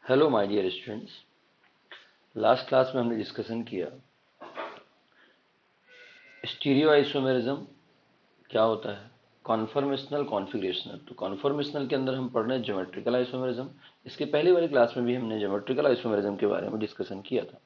Hello my dear students. Last class में हमने discussion किया स्टीरियो आइसोमेरिज्म क्या होता है, कॉन्फॉर्मेशनल कॉन्फ़िगरेशनल। तो कॉन्फॉर्मेशनल के अंदर हम पढ़ रहे हैं ज्योमेट्रिकल आइसोमेरिज्म। इसके पहले वाली क्लास में भी हमने ज्योमेट्रिकल आइसोमेरिज्म के बारे में डिस्कशन किया था।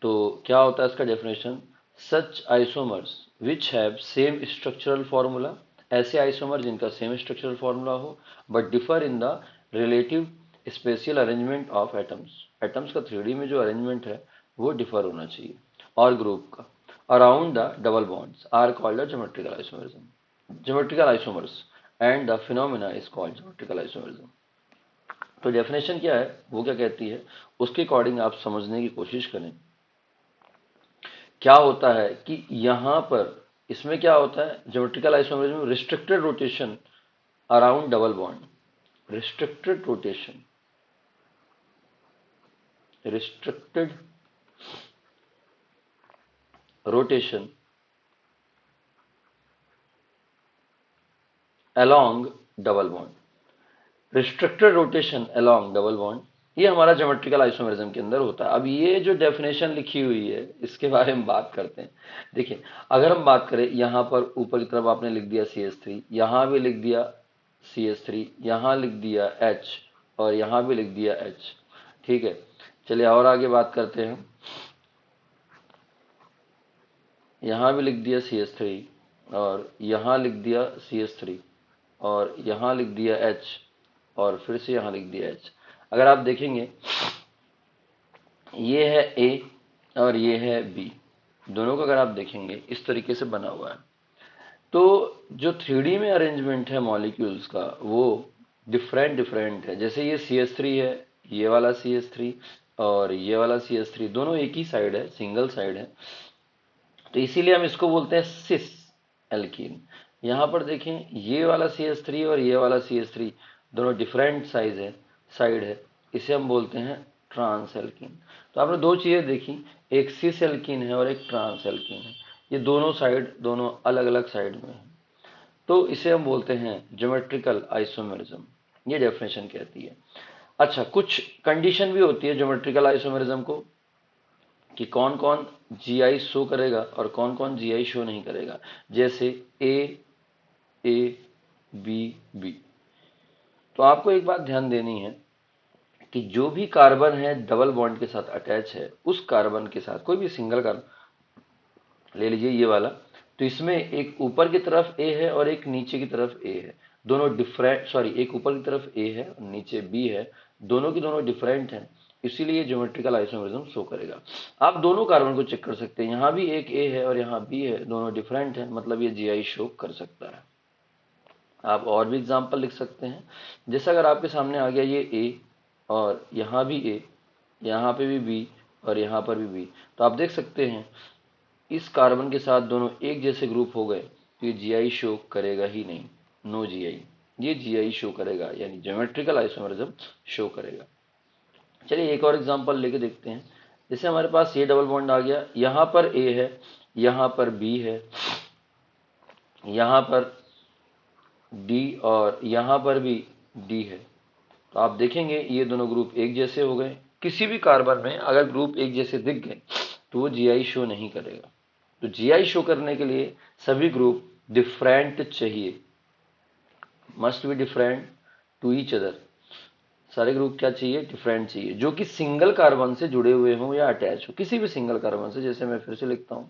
तो क्या होता है इसका definition, such isomers which have same structural formula, ऐसे आइसोमर जिनका सेम स्ट्रक्चरल फॉर्मूला हो but differ in the relative spatial arrangement of atoms. Atoms का 3D में जो अरेंजमेंट है वो डिफर होना चाहिए, और ग्रुप का around the double bonds are called the geometrical isomerism, geometrical isomers, and the phenomena is called geometrical isomerism. तो डेफिनेशन क्या है, वो क्या कहती है, उसके अकॉर्डिंग आप समझने की कोशिश करें। क्या होता है कि यहां पर इसमें क्या होता है, ज्योमेट्रिकल आइसोमेरिज्म में restricted rotation around double bond, restricted rotation, restricted rotation along double bond, restricted rotation along double bond, ये हमारा ज्योमेट्रिकल आइसोमेरिज्म के अंदर होता है। अब ये जो डेफिनेशन लिखी हुई है इसके बारे में बात करते हैं। देखिए, अगर हम बात करें, यहां पर ऊपर की तरफ आपने लिख दिया CH3, यहां भी लिख दिया CH3, यहां लिख दिया H, और यहां भी लिख दिया H। ठीक है, चलिए और आगे बात करते हैं। यहां भी लिख दिया CH3, और यहां लिख दिया CH3, और यहां लिख दिया H, और फिर से यहां लिख दिया H। अगर आप देखेंगे, ये है A और ये है B, दोनों को अगर आप देखेंगे इस तरीके से बना हुआ है। तो जो 3D में अरेंजमेंट है मॉलिक्यूल्स का वो डिफरेंट डिफरेंट है। जैसे ये CH3 है, ये वाला CH3 और ये वाला CH3 दोनों एक ही साइड है, सिंगल साइड है, तो इसीलिए हम इसको बोलते हैं सिस एल्कीन। यहां पर देखें, ये वाला CH3 और ये वाला CH3 दोनों डिफरेंट साइज है, साइड है, इसे हम बोलते हैं ट्रांस एल्कीन। तो आपने दो चीजें देखी, एक सिस एल्कीन है और एक ट्रांस एल्कीन है, ये दोनों साइड दोनों अलग अलग साइड में है, तो इसे हम बोलते हैं ज्योमेट्रिकल आइसोमेरिज्म। ये डेफिनेशन कहती है। अच्छा, कुछ कंडीशन भी होती है ज्योमेट्रिकल आइसोमेरिज्म को, कि कौन कौन GI शो करेगा और कौन कौन GI शो नहीं करेगा। जैसे A A B B। तो आपको एक बात ध्यान देनी है कि जो भी कार्बन है डबल बॉन्ड के साथ अटैच है, उस कार्बन के साथ कोई भी सिंगल कार्बन ले लीजिए, ये वाला, तो इसमें एक ऊपर की तरफ A है और एक नीचे की तरफ A है, दोनों डिफरेंट, सॉरी, एक ऊपर की तरफ A है और नीचे B है, दोनों की दोनों डिफरेंट हैं, इसीलिए ज्योमेट्रिकल आइसोमेरिज्म शो करेगा। आप दोनों कार्बन को चेक कर सकते हैं, यहाँ भी एक A है और यहाँ B है, दोनों डिफरेंट है, मतलब ये GI शो कर सकता है। आप और भी एग्जाम्पल लिख सकते हैं। जैसे अगर आपके सामने आ गया ये A और यहाँ भी A, यहाँ पे भी B और यहाँ पर भी B, तो आप देख सकते हैं इस कार्बन के साथ दोनों एक जैसे ग्रुप हो गए, तो ये GI शो करेगा ही नहीं, नो GI। ये GI शो करेगा, यानी ज्योमेट्रिकल आइसोमेरिज्म शो करेगा। चलिए एक और एग्जांपल लेके देखते हैं। जैसे हमारे पास ये डबल बॉन्ड आ गया, यहाँ पर A है, यहाँ पर B है, यहाँ पर D और यहाँ पर भी D है, तो आप देखेंगे ये दोनों ग्रुप एक जैसे हो गए। किसी भी कार्बन में अगर ग्रुप एक जैसे दिख गए तो वो GI शो नहीं करेगा। तो GI शो करने के लिए सभी ग्रुप डिफरेंट चाहिए, must be different to each other. सारे ग्रुप क्या चाहिए, डिफरेंट चाहिए, जो कि सिंगल कार्बन से जुड़े हुए हों या अटैच हो किसी भी सिंगल कार्बन से। जैसे मैं फिर से लिखता हूं,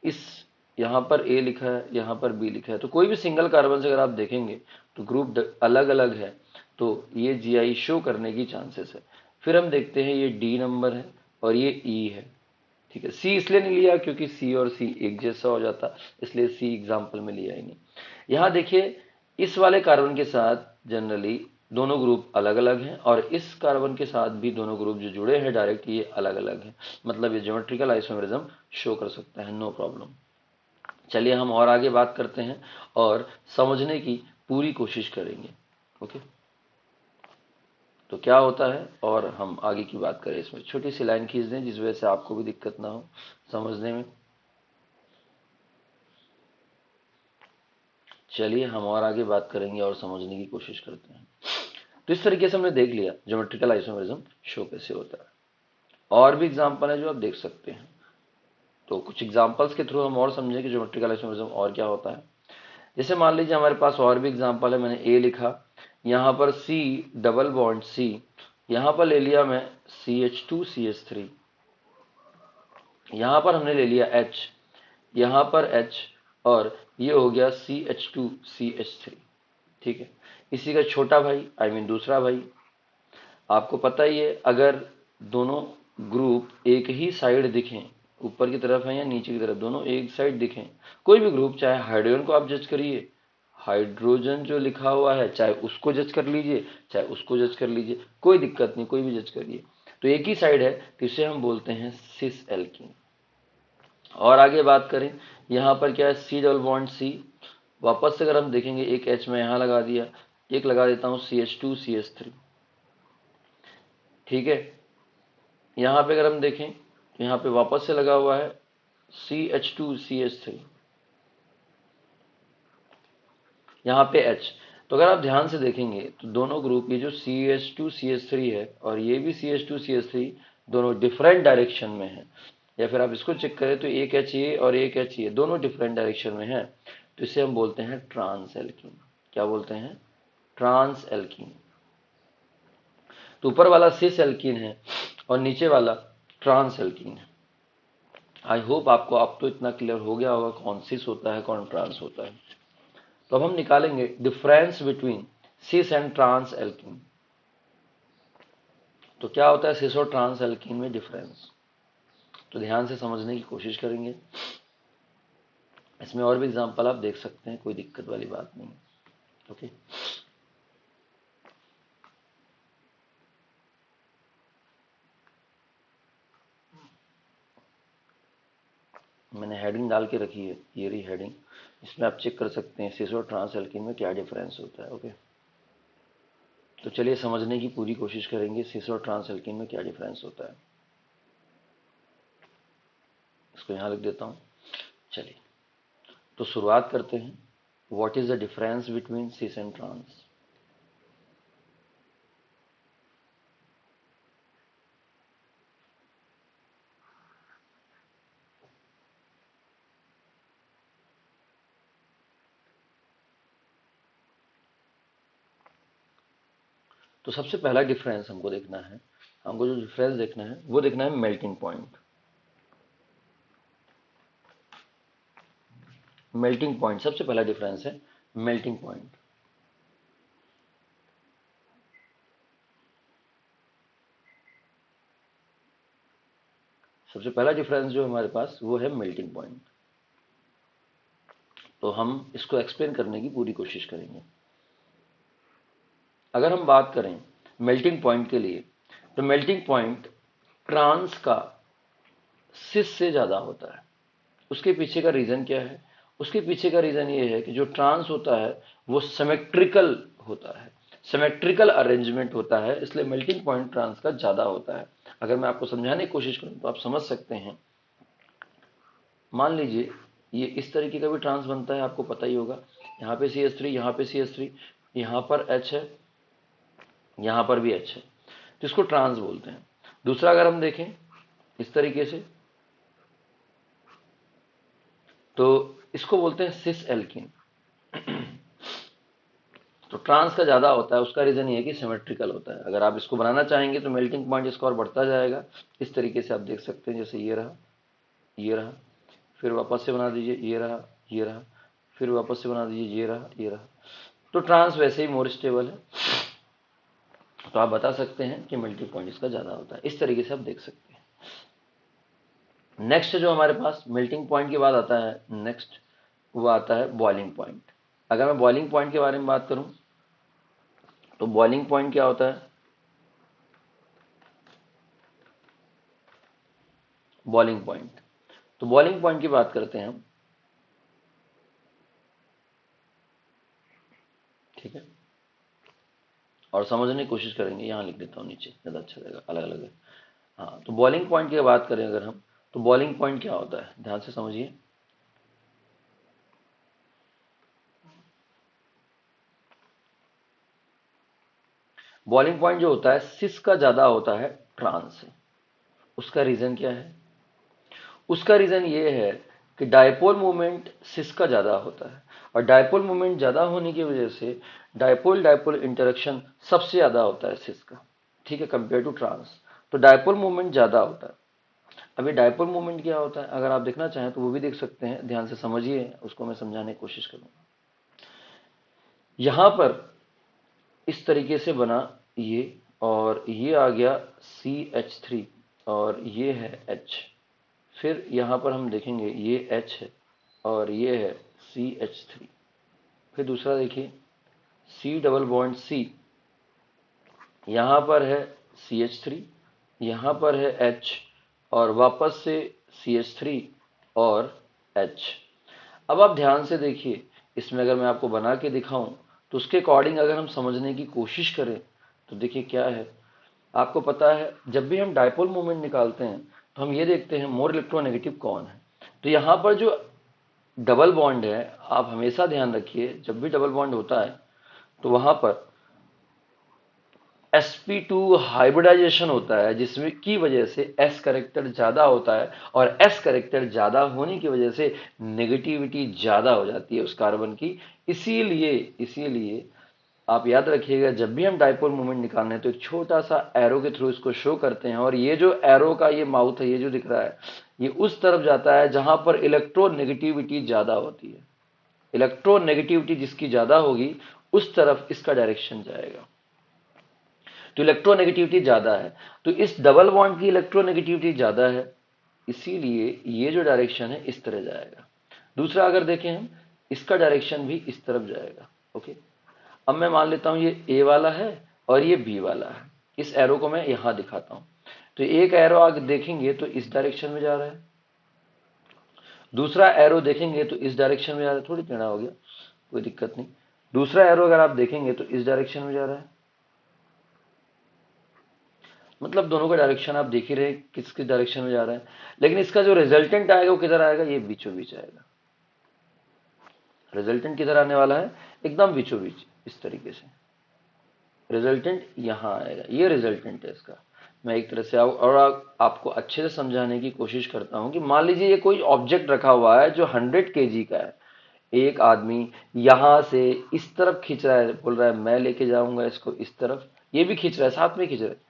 इस यहाँ पर A लिखा है, यहाँ पर B लिखा है, तो कोई भी सिंगल कार्बन से अगर आप देखेंगे तो ग्रुप अलग अलग है, तो ये GI शो करने की चांसेस है। फिर हम देखते हैं ये D नंबर है और ये E है। ठीक है, C इसलिए नहीं लिया क्योंकि C और C एक जैसा हो जाता, इसलिए C एग्जाम्पल में लिया ही नहीं। यहाँ देखिए, इस वाले कार्बन के साथ जनरली दोनों ग्रुप अलग अलग हैं, और इस कार्बन के साथ भी दोनों ग्रुप जो जुड़े हैं डायरेक्ट, ये अलग अलग हैं, मतलब ये ज्योमेट्रिकल आइसोमेरिज्म शो कर सकता है, नो प्रॉब्लम। चलिए हम और आगे बात करते हैं और समझने की पूरी कोशिश करेंगे। ओके, तो क्या होता है और हम आगे की बात करें। इसमें छोटी सी लाइन खींच दें जिस वजह से आपको भी दिक्कत ना हो समझने में। चलिए हम और आगे बात करेंगे और समझने की कोशिश करते हैं। तो इस तरीके से हमने देख लिया ज्योमेट्रिकल आइसोमेरिज्म शो कैसे होता है। और भी एग्जांपल है जो आप देख सकते हैं, तो कुछ एग्जांपल्स के थ्रू हम और समझें कि ज्योमेट्रिकल आइसोमेरिज्म और क्या होता है। जैसे मान लीजिए हमारे पास और भी एग्जांपल है, मैंने ए लिखा, यहाँ पर सी डबल बॉन्ड सी, यहाँ पर ले लिया मैं CH2CH3, यहाँ पर हमने ले लिया H, यहाँ पर H, और ये हो गया CH2CH3। ठीक है, इसी का छोटा भाई दूसरा भाई। आपको पता ही है, अगर दोनों ग्रुप एक ही साइड दिखें, ऊपर की तरफ है या नीचे की तरफ, दोनों एक साइड दिखें, कोई भी ग्रुप, चाहे हाइड्रोजन को आप जज करिए, हाइड्रोजन जो लिखा हुआ है चाहे उसको जज कर लीजिए, चाहे उसको जज कर लीजिए, कोई दिक्कत नहीं, कोई भी जज करिए, तो एक ही साइड है, तो इसे हम बोलते हैं सिस एल्कीन। और आगे बात करें, यहाँ पर क्या है, सी डबल बॉन्ड सी, वापस से अगर हम देखेंगे एक H में यहाँ लगा दिया, एक लगा देता हूँ CH2CH3। ठीक है, यहाँ पे अगर हम देखें, यहाँ पे वापस से लगा हुआ है CH2CH3, यहाँ पे H। तो अगर आप ध्यान से देखेंगे तो दोनों ग्रुप, ये जो CH2CH3 है और ये भी CH2CH3, दोनों डिफरेंट डायरेक्शन में है, या फिर आप इसको चेक करें तो एक H ये और एक H ये, दोनों डिफरेंट डायरेक्शन में है, तो इसे हम बोलते हैं ट्रांस एल्कीन। क्या बोलते हैं? Trans alkene. तो ऊपर वाला सिस एल्कीन है और नीचे वाला ट्रांस एल्कीन है। आई होप आपको अब तो इतना क्लियर हो गया होगा कौन सिस होता है कौन ट्रांस होता है। तो अब हम निकालेंगे difference between cis and trans alkene. तो क्या होता है सिस और ट्रांस एल्कीन में डिफरेंस, तो ध्यान से समझने की कोशिश करेंगे। इसमें और भी एग्जांपल आप देख सकते हैं, कोई दिक्कत वाली बात नहीं। ओके, मैंने हेडिंग डाल के रखी है, ये रही हेडिंग, इसमें आप चेक कर सकते हैं सिस और ट्रांस एल्कीन में क्या डिफरेंस होता है। ओके, तो चलिए समझने की पूरी कोशिश करेंगे सिस और ट्रांस एल्कीन में क्या डिफरेंस होता है। इसको यहाँ लिख देता हूँ। चलिए, तो शुरुआत करते हैं। What is the difference between cis and trans? तो सबसे पहला डिफरेंस हमको देखना है, हमको जो डिफरेंस देखना है वो देखना है मेल्टिंग पॉइंट। मेल्टिंग पॉइंट सबसे पहला डिफरेंस है, मेल्टिंग पॉइंट। सबसे पहला डिफरेंस जो हमारे पास वो है मेल्टिंग पॉइंट। तो हम इसको एक्सप्लेन करने की पूरी कोशिश करेंगे। अगर हम बात करें मेल्टिंग पॉइंट के लिए, तो मेल्टिंग पॉइंट ट्रांस का सिस से ज्यादा होता है। उसके पीछे का रीजन क्या है? उसके पीछे का रीजन ये है कि जो ट्रांस होता है वो सिमेट्रिकल होता है, सिमेट्रिकल अरेंजमेंट होता है, इसलिए मेल्टिंग पॉइंट ट्रांस का ज्यादा होता है। अगर मैं आपको समझाने की कोशिश करूं तो आप समझ सकते हैं। मान लीजिए ये इस तरीके का भी ट्रांस बनता है, आपको पता ही होगा, यहाँ पे CH3, यहाँ पे CH3, यहाँ पर H है, यहाँ पर भी H है, तो इसको ट्रांस बोलते हैं। दूसरा अगर हम देखें इस तरीके से, तो इसको बोलते हैं सिस एल्कीन। तो ट्रांस का ज्यादा होता है, उसका रीजन ये है कि सिमेट्रिकल होता है। अगर आप इसको बनाना चाहेंगे तो मेल्टिंग पॉइंट इसका और बढ़ता जाएगा। इस तरीके से आप देख सकते हैं, जैसे ये रहा, ये रहा, फिर वापस से बना दीजिए, ये रहा, ये रहा, फिर वापस से बना दीजिए, ये रहा, ये रहा। तो ट्रांस वैसे ही मोर स्टेबल है, तो आप बता सकते हैं कि मेल्टिंग पॉइंट इसका ज्यादा होता है। इस तरीके से आप देख सकते हैं। नेक्स्ट जो हमारे पास मेल्टिंग पॉइंट के बाद आता है, नेक्स्ट वो आता है बॉइलिंग पॉइंट। अगर मैं बॉइलिंग पॉइंट के बारे में बात करूं तो बॉइलिंग पॉइंट क्या होता है? बॉइलिंग पॉइंट, तो बॉइलिंग पॉइंट की बात करते हैं हम। ठीक है, और समझने की कोशिश करेंगे। यहाँ लिख देता हूँ नीचे, ज़्यादा अच्छा रहेगा, अलग अलग है। हाँ, तो बॉइलिंग पॉइंट की बात करें अगर हम, तो बॉइलिंग पॉइंट क्या होता है, ध्यान से समझिए। बॉइलिंग पॉइंट जो होता है सिस का ज्यादा होता है ट्रांस से। उसका रीजन क्या है? उसका रीजन ये है कि डायपोल मोमेंट सिस का ज्यादा होता है, और डायपोल मोमेंट ज्यादा होने की वजह से डायपोल डायपोल इंटरेक्शन सबसे ज्यादा होता है सिस का, ठीक है, कंपेयर टू ट्रांस। तो डायपोल मोमेंट ज्यादा होता है। अभी डायपोल मोमेंट क्या होता है, अगर आप देखना चाहें तो वो भी देख सकते हैं, ध्यान से समझिए, उसको मैं समझाने की कोशिश करूंगा। यहां पर इस तरीके से बना ये, और ये आ गया CH3 और ये है H। फिर यहां पर हम देखेंगे ये H है और ये है CH3। फिर दूसरा देखिए C डबल बॉन्ड C, यहां पर है CH3, यहां पर है H, और वापस से CH3 और H। अब आप ध्यान से देखिए, इसमें अगर मैं आपको बना के दिखाऊं तो उसके अकॉर्डिंग अगर हम समझने की कोशिश करें तो देखिए क्या है। आपको पता है जब भी हम डायपोल मोमेंट निकालते हैं तो हम ये देखते हैं मोर इलेक्ट्रोनेगेटिव कौन है। तो यहां पर जो डबल बॉन्ड है, आप हमेशा ध्यान रखिए जब भी डबल बॉन्ड होता है तो वहां पर sp2 हाइब्रिडाइजेशन होता है, जिसमें की वजह से s करेक्टर ज्यादा होता है, और s करेक्टर ज्यादा होने की वजह से नेगेटिविटी ज्यादा हो जाती है उस कार्बन की। इसीलिए आप याद रखिएगा जब भी हम डायपोल मोमेंट निकालने हैं तो एक छोटा सा एरो के थ्रू इसको शो करते हैं, और ये जो एरो का ये माउथ है, ये जो दिख रहा है, ये उस तरफ जाता है जहां पर इलेक्ट्रोनेगेटिविटी ज्यादा होती है। इलेक्ट्रोनेगेटिविटी जिसकी ज्यादा होगी उस तरफ इसका डायरेक्शन जाएगा। तो इलेक्ट्रोनेगेटिविटी ज्यादा है, तो इस डबल बॉन्ड की इलेक्ट्रोनेगेटिविटी ज्यादा है, इसीलिए ये जो डायरेक्शन है इस तरह जाएगा। दूसरा अगर देखें हम, इसका डायरेक्शन भी इस तरफ जाएगा। ओके, अब मैं मान लेता हूं ये ए वाला है और ये बी वाला है। इस एरो को मैं यहां दिखाता हूं, तो एक एरो आगे देखेंगे तो इस डायरेक्शन में जा रहा है, दूसरा एरो देखेंगे तो इस डायरेक्शन में जा रहा है, थोड़ी टेढ़ा हो गया, कोई दिक्कत नहीं। दूसरा एरो अगर आप देखेंगे तो इस डायरेक्शन में जा रहा है, मतलब दोनों का डायरेक्शन आप देख ही रहे किस किस डायरेक्शन में जा रहा है। लेकिन इसका जो रिजल्टेंट आएगा वो किधर आएगा, ये बीचों बीच आएगा। रिजल्टेंट किधर आने वाला है, एकदम बीचों बीच, इस तरीके से रिजल्टेंट यहां आएगा। ये रिजल्टेंट है इसका। मैं एक तरह से और आपको अच्छे से समझाने की कोशिश करता हूं कि मान लीजिए ये कोई ऑब्जेक्ट रखा हुआ है जो 100 kg का है। एक आदमी यहां से इस तरफ खींच रहा है, बोल रहा है मैं लेके जाऊंगा इसको इस तरफ, ये भी खींच रहा है, साथ में खींच रहा है।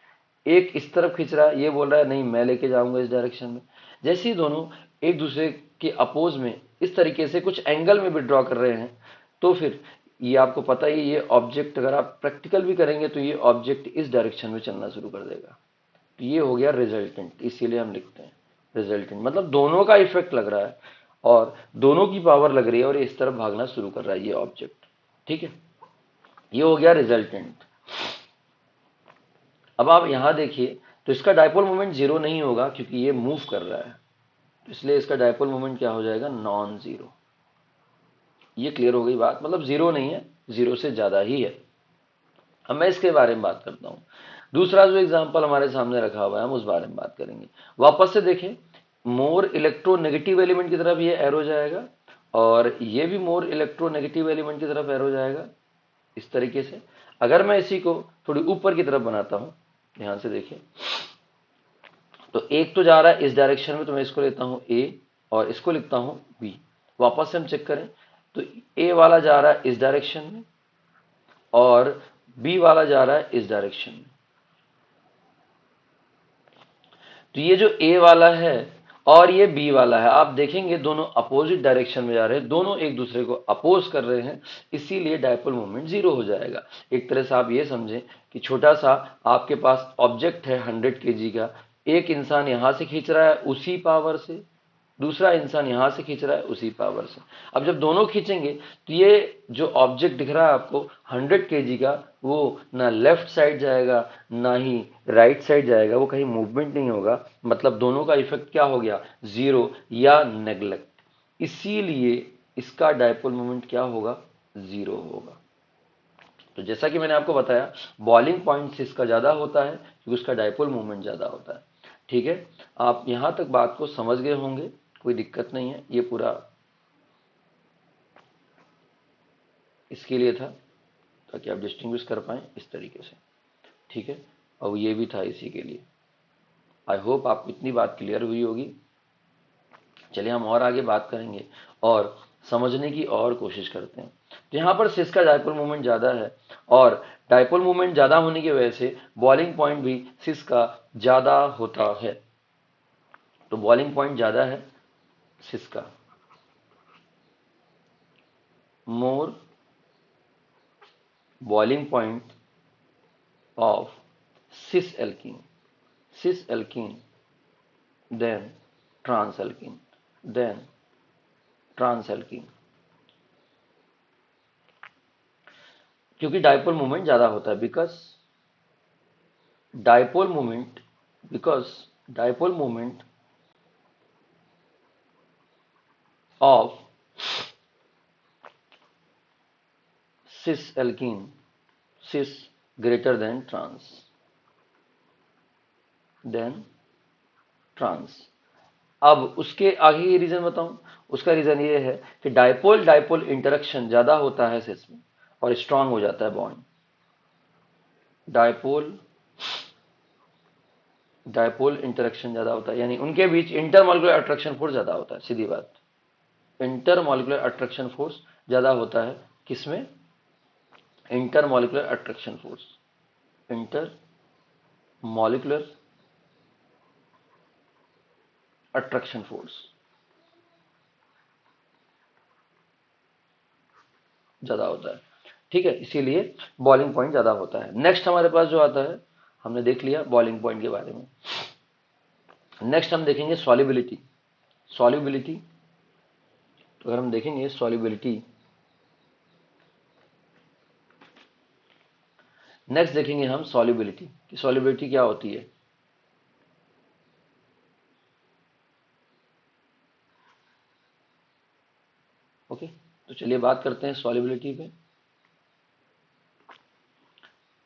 एक इस तरफ खींच रहा है, ये बोल रहा है नहीं मैं लेके जाऊंगा इस डायरेक्शन में। जैसे ही दोनों एक दूसरे के अपोज में इस तरीके से कुछ एंगल में विड्रॉ कर रहे हैं, तो फिर ये आपको पता ही, ये ऑब्जेक्ट अगर आप प्रैक्टिकल भी करेंगे तो ये ऑब्जेक्ट इस डायरेक्शन में चलना शुरू कर देगा। तो ये हो गया रिजल्टेंट, इसीलिए हम लिखते हैं रिजल्टेंट, मतलब दोनों का इफेक्ट लग रहा है और दोनों की पावर लग रही है और इस तरफ भागना शुरू कर रहा है ये ऑब्जेक्ट। ठीक है, ये हो गया रिजल्टेंट। अब आप यहां देखिए तो इसका डायपोल मोमेंट जीरो नहीं होगा क्योंकि ये मूव कर रहा है, तो इसलिए इसका डायपोल मोमेंट क्या हो जाएगा, नॉन जीरो। ये क्लियर हो गई बात, मतलब जीरो नहीं है, जीरो से ज्यादा ही है। अब मैं इसके बारे में बात करता हूं। दूसरा जो एग्जांपल हमारे सामने रखा हुआ है हम उस बारे में बात करेंगे। वापस से देखें, मोर इलेक्ट्रोनेगेटिव एलिमेंट की तरफ ये एरो जाएगा, और ये भी मोर इलेक्ट्रोनेगेटिव एलिमेंट की तरफ एरो जाएगा, इस तरीके से। अगर मैं इसी को थोड़ी ऊपर की तरफ बनाता हूं, ध्यान से देखिए, तो एक तो जा रहा है इस डायरेक्शन में, तो मैं इसको लेता हूं ए और इसको लिखता हूं बी। वापस से हम चेक करें तो ए वाला जा रहा है इस डायरेक्शन में और बी वाला जा रहा है इस डायरेक्शन में। तो ये जो ए वाला है और ये बी वाला है, आप देखेंगे दोनों अपोजिट डायरेक्शन में जा रहे हैं, दोनों एक दूसरे को अपोज कर रहे हैं, इसीलिए डायपोल मोमेंट जीरो हो जाएगा। एक तरह से आप ये समझें कि छोटा सा आपके पास ऑब्जेक्ट है 100 kg का, एक इंसान यहां से खींच रहा है उसी पावर से, दूसरा इंसान यहां से खींच रहा है उसी पावर से। अब जब दोनों खींचेंगे तो ये जो ऑब्जेक्ट दिख रहा है आपको 100 kg का, वो ना लेफ्ट साइड जाएगा ना ही राइट साइड जाएगा, वो कहीं मूवमेंट नहीं होगा, मतलब दोनों का इफेक्ट क्या हो गया, जीरो या नेग्लेक्ट। इसीलिए इसका डायपोल मोमेंट क्या होगा, जीरो होगा। तो जैसा कि मैंने आपको बताया, बॉइलिंग पॉइंट से इसका ज्यादा होता है क्योंकि उसका डायपोल मोमेंट ज्यादा होता है। ठीक है, आप यहां तक बात को समझ गए होंगे, कोई दिक्कत नहीं है। ये पूरा इसके लिए था ताकि आप डिस्टिंग्विश कर पाए इस तरीके से। ठीक है, और ये भी था इसी के लिए। आई होप आपको इतनी बात क्लियर हुई होगी। चलिए हम और आगे बात करेंगे और समझने की और कोशिश करते हैं। तो यहाँ पर सिस का डायपोल मोमेंट ज़्यादा है, और डायपोल मोमेंट ज़्यादा होने की वजह से बॉइलिंग पॉइंट भी सिस का ज़्यादा होता है। तो बॉइलिंग पॉइंट ज़्यादा है सिस का, more boiling point of cis alkene then trans alkene, क्योंकि डायपोल मोमेंट ज्यादा होता है। Dipole moment because dipole moment of cis alkene cis greater than trans। अब उसके आगे ये रीजन बताऊं। उसका रीजन ये है कि डायपोल डायपोल इंटरेक्शन ज्यादा होता है सिस में, और स्ट्रांग हो जाता है बॉन्ड। डायपोल डायपोल इंटरेक्शन ज्यादा होता है, यानी उनके बीच इंटरमॉलिक्यूलर अट्रैक्शन फोर्स ज्यादा होता है। सीधी बात, इंटरमॉलिक्यूलर अट्रैक्शन फोर्स ज्यादा होता है किसमें? Intermolecular attraction force, intermolecular attraction force ज्यादा होता है। ठीक है, इसीलिए बॉइलिंग पॉइंट ज्यादा होता है। नेक्स्ट हमारे पास जो आता है, हमने देख लिया बॉइलिंग पॉइंट के बारे में। नेक्स्ट हम देखेंगे सॉल्युबिलिटी। सॉल्युबिलिटी, तो अगर हम देखेंगे सॉल्युबिलिटी, नेक्स्ट देखेंगे हम सॉल्युबिलिटी कि सॉल्युबिलिटी क्या होती है। ओके, तो चलिए बात करते हैं सॉल्युबिलिटी पे।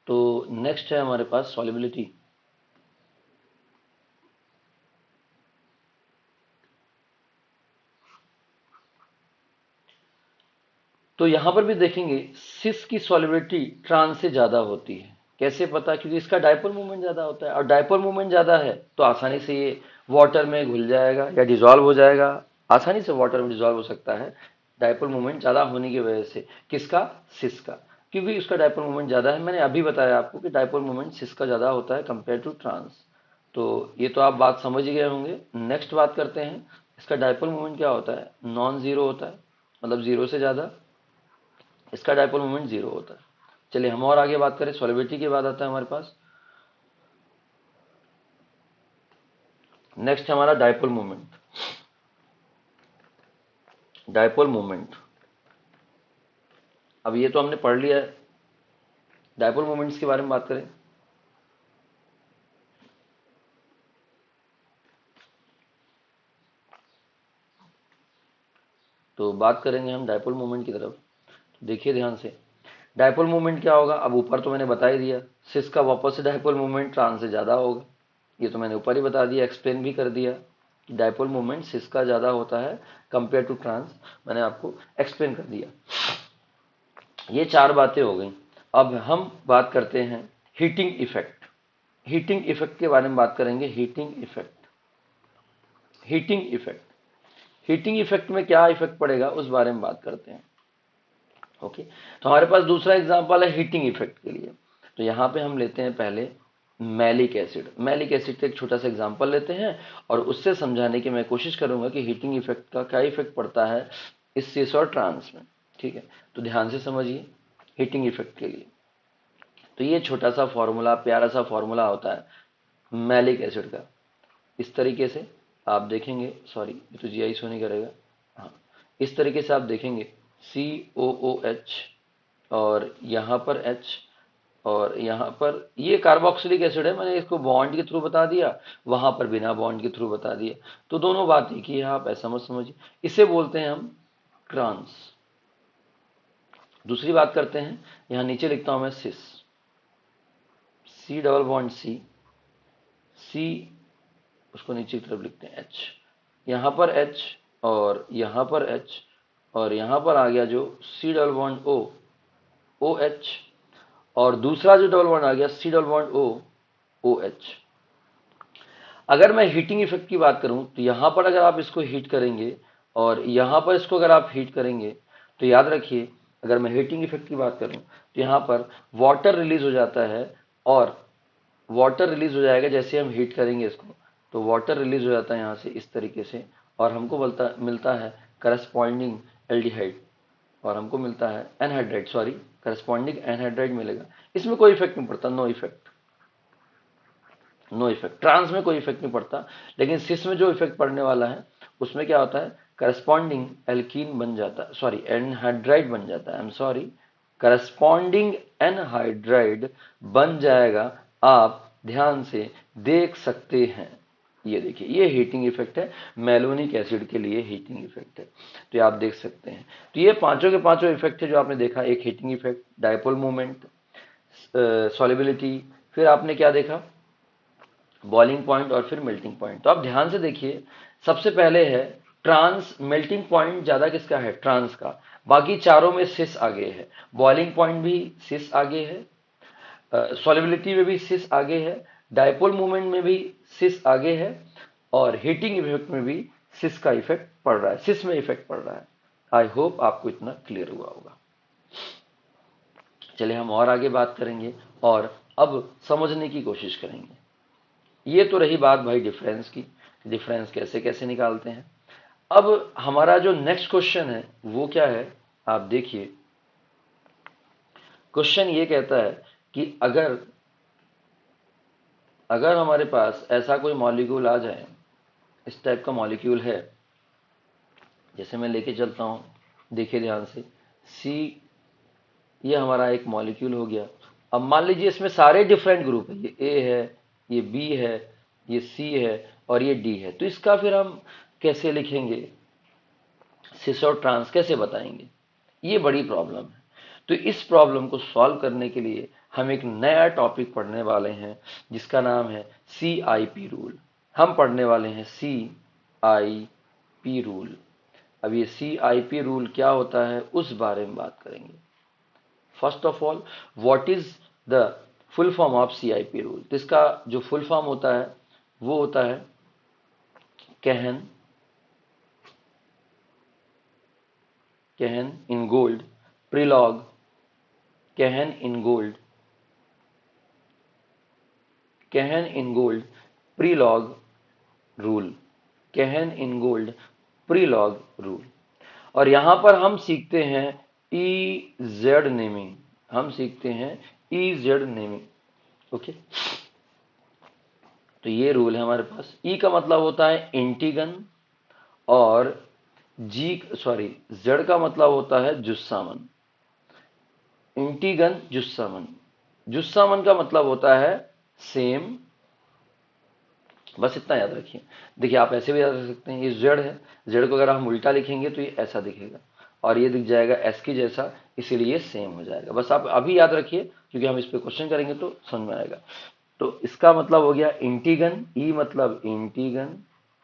तो नेक्स्ट है हमारे पास सॉल्युबिलिटी। तो यहां पर भी देखेंगे सिस की सॉल्युबिलिटी ट्रांस से ज्यादा होती है। कैसे पता? क्योंकि इसका डायपोल मूवमेंट ज्यादा होता है, और डायपोल मूवमेंट ज्यादा है तो आसानी से ये वाटर में घुल जाएगा या डिजॉल्व हो जाएगा। आसानी से वाटर में डिजॉल्व हो सकता है डायपोल मूवमेंट ज्यादा होने की वजह से। किसका? सिस का, क्योंकि उसका डायपोल मूवमेंट ज्यादा है। मैंने अभी बताया आपको कि डायपोल मूवमेंट सिस का ज्यादा होता है कंपेयर टू ट्रांस। तो ये तो आप बात समझ ही गए होंगे। नेक्स्ट बात करते हैं, इसका डायपोल मूवमेंट क्या होता है? नॉन जीरो होता है, मतलब जीरो से ज्यादा। इसका डायपोल मोमेंट जीरो होता है। चलिए हम और आगे बात करें। सॉल्युबिलिटी के बाद आता है हमारे पास नेक्स्ट हमारा डायपोल मोमेंट। डायपोल मोमेंट, अब ये तो हमने पढ़ लिया है। डायपोल मोमेंट्स के बारे में बात करें, तो बात करेंगे हम डायपोल मोमेंट की तरफ। तो देखिए ध्यान से, डायपोल मोमेंट क्या होगा? अब ऊपर तो मैंने बता ही दिया, सिस का वापस से डायपोल मोमेंट ट्रांस से ज्यादा होगा। ये तो मैंने ऊपर ही बता दिया, एक्सप्लेन भी कर दिया कि डायपोल मोमेंट सिस का ज्यादा होता है कंपेयर टू ट्रांस। मैंने आपको एक्सप्लेन कर दिया। ये चार बातें हो गई। अब हम बात करते हैं हीटिंग इफेक्ट। हीटिंग इफेक्ट के बारे में बात करेंगे। Heating effect, heating effect, heating effect में क्या इफेक्ट पड़ेगा उस बारे में बात करते हैं। ओके, तो हमारे पास दूसरा एग्जांपल है हीटिंग इफेक्ट के लिए। तो यहां पे हम लेते हैं पहले मैलिक एसिड। मैलिक एसिड का एक छोटा सा एग्जांपल लेते हैं, और उससे समझाने की मैं कोशिश करूंगा कि हीटिंग इफेक्ट का क्या इफेक्ट पड़ता है इस सिस और ट्रांस में। ठीक है, तो ध्यान से समझिए हीटिंग इफेक्ट के लिए। तो ये छोटा सा फॉर्मूला, प्यारा सा फॉर्मूला होता है मैलिक एसिड का। इस तरीके से आप देखेंगे, सॉरी ये तो जीआई नहीं करेगा, हाँ, इस तरीके से आप देखेंगे COOH, और यहाँ पर H, और यहाँ पर ये कार्बोक्सिलिक एसिड है। मैंने इसको बॉन्ड के थ्रू बता दिया, वहां पर बिना बॉन्ड के थ्रू बता दिया। तो दोनों बात एक ही है, आप ऐसा मत समझिए। इसे बोलते हैं हम ट्रांस। दूसरी बात करते हैं, यहाँ नीचे लिखता हूं मैं सिस, C डबल बॉन्ड C, उसको नीचे की तरफ लिखते हैं H। यहाँ पर H, और यहाँ पर H, और यहाँ पर आ गया जो C double bond O, OH, और दूसरा जो डबल बॉन्ड आ गया C double bond O O H. अगर मैं हीटिंग इफेक्ट की बात करूं तो यहां पर अगर आप इसको हीट करेंगे और यहां पर इसको अगर आप हीट करेंगे तो याद रखिए, अगर मैं हीटिंग इफेक्ट की बात करूं तो यहां पर वाटर रिलीज हो जाता है, और वाटर रिलीज हो जाएगा जैसे हम हीट करेंगे इसको, तो वाटर रिलीज हो जाता है यहाँ से इस तरीके से, और हमको मिलता है करस्पॉन्डिंग एल्डिहाइड, और हमको मिलता है एनहाइड्राइड, सॉरी करस्पॉन्डिंग एनहाइड्राइड मिलेगा। इसमें कोई इफेक्ट नहीं पड़ता, no effect, no effect. Trans में कोई इफेक्ट नहीं पड़ता, लेकिन सिस में जो इफेक्ट पड़ने वाला है उसमें क्या होता है, करस्पॉन्डिंग एल्कीन बन जाता है, सॉरी एनहाइड्राइड बन जाता है, I am sorry, corresponding anhydride बन जाएगा। आप ध्यान से देख सकते हैं, ये देखिए ये हीटिंग इफेक्ट है, मेलोनिक एसिड के लिए हीटिंग इफेक्ट है, तो ये आप देख सकते हैं। तो ये पांचों के पांचों इफेक्ट है जो आपने देखा, एक heating effect, dipole movement, solubility, फिर आपने क्या देखा, बॉइलिंग पॉइंट और फिर मेल्टिंग पॉइंट। तो आप ध्यान से देखिए, सबसे पहले है ट्रांस, मेल्टिंग पॉइंट ज्यादा किसका है, ट्रांस का, बाकी चारों में सिस आगे है, बॉइलिंग पॉइंट भी सिस आगे है, सॉल्युबिलिटी में भी सिस आगे है, डायपोल मूवमेंट में भी सिस आगे है, और हीटिंग इफेक्ट में भी सिस का इफेक्ट पड़ रहा है, सिस में इफेक्ट पड़ रहा है। आई होप आपको इतना क्लियर हुआ होगा। चलिए हम और आगे बात करेंगे और अब समझने की कोशिश करेंगे। ये तो रही बात भाई डिफरेंस की, डिफरेंस कैसे कैसे निकालते हैं। अब हमारा जो नेक्स्ट क्वेश्चन है वो क्या है, आप देखिए, क्वेश्चन ये कहता है कि अगर अगर हमारे पास ऐसा कोई मॉलिक्यूल आ जाए, इस टाइप का मॉलिक्यूल है, जैसे मैं लेके चलता हूं, देखिए ध्यान से, सी, ये हमारा एक मॉलिक्यूल हो गया। अब मान लीजिए इसमें सारे डिफरेंट ग्रुप है, ये ए है, ये बी है, ये सी है और ये डी है, तो इसका फिर हम कैसे लिखेंगे, सिस और ट्रांस कैसे बताएंगे, ये बड़ी प्रॉब्लम है। तो इस प्रॉब्लम को सॉल्व करने के लिए हम एक नया टॉपिक पढ़ने वाले हैं जिसका नाम है CIP रूल। हम पढ़ने वाले हैं CIP रूल। अब ये CIP रूल क्या होता है उस बारे में बात करेंगे। First of all, what is the full form of CIP rule. तो इसका जो फुल फॉर्म होता है वो होता है कहन इन गोल्ड प्रीलॉग, कहन इन गोल्ड प्रीलॉग रूल, कहन इन गोल्ड प्रीलॉग रूल। और यहां पर हम सीखते हैं EZ नेमिंग, हम सीखते हैं EZ नेमिंग। ओके, तो ये रूल है हमारे पास। ई का मतलब होता है इंटीगन, और जेड का मतलब होता है जुस्सामन। इंटीगन जुस्सामन, जुस्सामन का मतलब होता है सेम, बस इतना याद रखिए। देखिए आप ऐसे भी याद रख सकते हैं, ये जेड है, जेड को अगर हम उल्टा लिखेंगे तो ये ऐसा दिखेगा, और ये दिख जाएगा एस की जैसा, इसीलिए सेम हो जाएगा। बस आप अभी याद रखिए क्योंकि हम इस पे क्वेश्चन करेंगे तो समझ में आएगा। तो इसका मतलब हो गया इंटीगन, ई मतलब इंटीगन,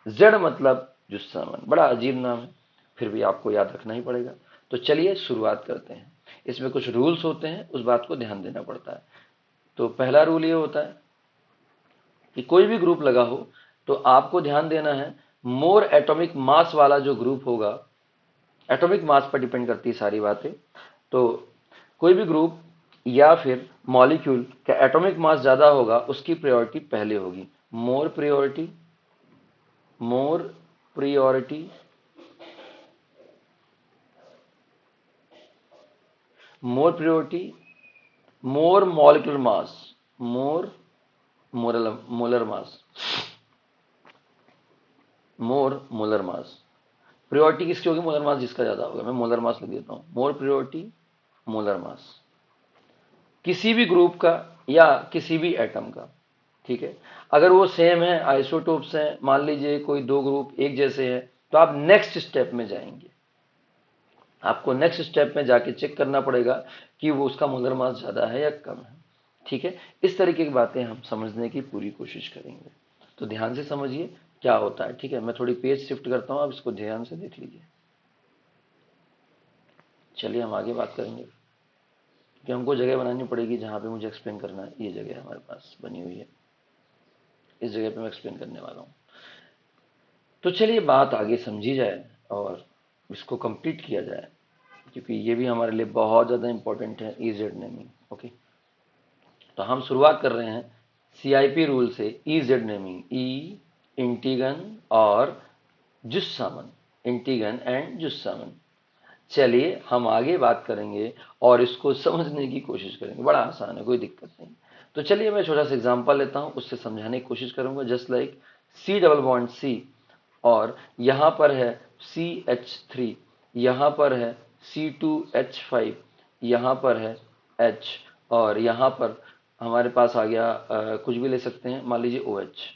जेड मतलब जुस्सामन। बड़ा अजीब नाम है, फिर भी आपको याद रखना ही पड़ेगा। तो चलिए शुरुआत करते हैं। इसमें कुछ रूल्स होते हैं, उस बात को ध्यान देना पड़ता है। तो पहला रूल ये होता है कि कोई भी ग्रुप लगा हो तो आपको ध्यान देना है, मोर एटॉमिक मास वाला जो ग्रुप होगा, एटॉमिक मास पर डिपेंड करती है सारी बातें। तो कोई भी ग्रुप या फिर मॉलिक्यूल का एटॉमिक मास ज्यादा होगा उसकी प्रायोरिटी पहले होगी। मोर प्रायोरिटी, मोर प्रायोरिटी, मोर प्रायोरिटी, मोर मॉलिक्यूलर मास, मोर मोलर मास, मोर मोलर मास। प्रायोरिटी किसकी होगी, मोलर मास जिसका ज्यादा होगा। मैं मोलर मास लिख देता हूं, मोर प्रायोरिटी मोलर मास, किसी भी ग्रुप का या किसी भी एटम का। ठीक है, अगर वो सेम है, आइसोटोप्स हैं, मान लीजिए कोई दो ग्रुप एक जैसे हैं, तो आप नेक्स्ट स्टेप में जाएंगे, आपको नेक्स्ट स्टेप में जाके चेक करना पड़ेगा कि वो उसका मोलर मास ज्यादा है या कम है। ठीक है, इस तरीके की बातें हम समझने की पूरी कोशिश करेंगे। तो ध्यान से समझिए क्या होता है। ठीक है, मैं थोड़ी पेज शिफ्ट करता हूं, आप इसको ध्यान से देख लीजिए। चलिए हम आगे बात करेंगे। कि हमको जगह बनानी पड़ेगी जहाँ पे मुझे एक्सप्लेन करना है। ये जगह हमारे पास बनी हुई है, इस जगह पे मैं एक्सप्लेन करने वाला हूँ। तो चलिए बात आगे समझी जाए और इसको कंप्लीट किया जाए, क्योंकि ये भी हमारे लिए बहुत ज़्यादा इंपॉर्टेंट है, ईजेड नेमिंग। ओके, तो हम शुरुआत कर रहे हैं CIP रूल से। ईजेड नेमिंग, ई, इंटीगन और जुस्सामन, इंटीगन एंड जुस्सामन। चलिए हम आगे बात करेंगे और इसको समझने की कोशिश करेंगे। बड़ा आसान है, कोई दिक्कत नहीं। तो चलिए मैं छोटा सा एग्जांपल लेता हूं, उससे समझाने की कोशिश करूंगा। Just like C double bond C, और यहां पर है CH3, यहां पर है C2H5, यहां पर है H, और यहां पर हमारे पास आ गया कुछ भी ले सकते हैं, मान लीजिए OH।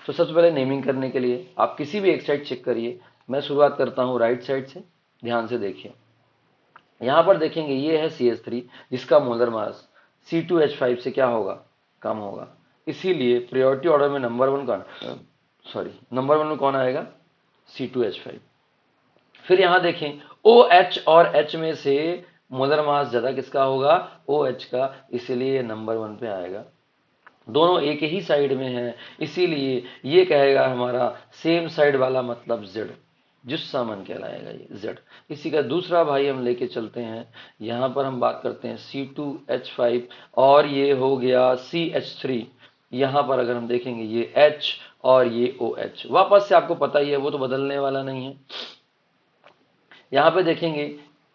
तो सबसे पहले नेमिंग करने के लिए आप किसी भी एक साइड चेक करिए। मैं शुरुआत करता हूं राइट साइड से, ध्यान से देखिए। यहां पर देखेंगे ये है CH3, जिसका मोलर मास C2H5 से क्या होगा, कम होगा। इसीलिए प्रायोरिटी ऑर्डर में नंबर वन में कौन आएगा, C2H5। फिर यहां देखें OH और H में से मोलर मास ज्यादा किसका होगा, OH का, इसीलिए नंबर 1 पे आएगा। दोनों एक ही साइड में है, इसीलिए ये कहेगा हमारा सेम साइड वाला मतलब Z, जुस्सामन कहलाएगा ये Z। इसी का दूसरा भाई हम लेके चलते हैं, यहां पर हम बात करते हैं C2H5 और ये हो गया CH3। यहां पर अगर हम देखेंगे ये H और ये OH, वापस से आपको पता ही है वो तो बदलने वाला नहीं है। यहां पे देखेंगे